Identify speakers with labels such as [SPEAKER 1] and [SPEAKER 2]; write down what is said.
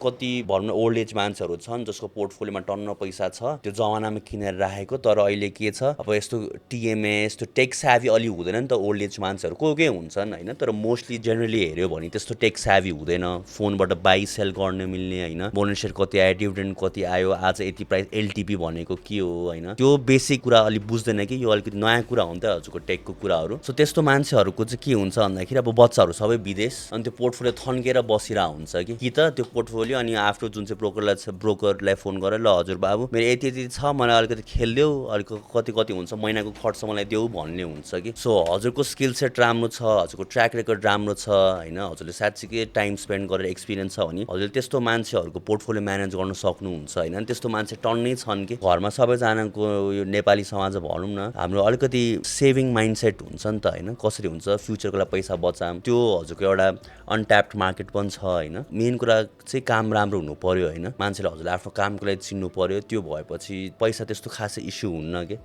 [SPEAKER 1] कति भनौँ न ओल्ड एज मान्छेहरू छन् जसको पोर्टफोलियोमा टन्न पैसा छ, त्यो जमानामा किनेर राखेको, तर अहिले के छ अब यस्तो टिएमएस त्यो टेक स्याभी अलि हुँदैन नि त ओल्ड एज मान्छेहरू कोही हुन्छन् होइन, तर मोस्टली जेनरली हेऱ्यो भने त्यस्तो टेक स्याभी हुँदैन, फोनबाट बाई सेल गर्न मिल्ने होइन, बोनस सेयर कति आयो, डिभिडेन्ड कति आयो, आज यति प्राइस, एलटिपी भनेको के हो होइन, त्यो बेसिक कुरा अलि बुझ्दैन कि यो अलिकति नयाँ कुरा हो नि त हजुरको टेकको कुराहरू। सो त्यस्तो मान्छेहरूको चाहिँ के हुन्छ भन्दाखेरि अब बच्चाहरू सबै विदेश, अनि त्यो पोर्टफोलियो थन्केर बसिरहेको हुन्छ कि त त्यो पोर्टफोलियो अनि आफ्नो जुन चाहिँ ब्रोकरलाई फोन गरेर ल हजुर बाबु मेरो यति यति छ, मलाई अलिकति खेलिदेऊ, अलिक कति कति हुन्छ महिनाको खर्च मलाई देऊ भन्ने हुन्छ कि। सो हजुरको स्किल सेट राम्रो छ, हजुरको ट्र्याक रेकर्ड राम्रो छ होइन, हजुरले साँच्चीकै टाइम स्पेन्ड गरेर एक्सपिरियन्स छ भने हजुरले त्यस्तो मान्छेहरूको पोर्टफोलियो म्यानेज गर्न सक्नुहुन्छ होइन। त्यस्तो मान्छे टन्नै छन् कि घरमा सबैजनाको यो नेपाली समाज भनौँ न हाम्रो अलिकति सेभिङ माइन्डसेट हुन्छ नि त होइन, कसरी हुन्छ फ्युचरको लागि पैसा बचाम, त्यो हजुरको एउटा अनट्याप्ड मार्केट पनि छ होइन। मेन कुरा चाहिँ काम राम्रो हुनु पर्यो होइन, मान्छेले हजुरले आफ्नो कामको लागि चिन्नु पर्यो, त्यो भएपछि पैसा त्यस्तो खासै इस्यु हुन्न कि।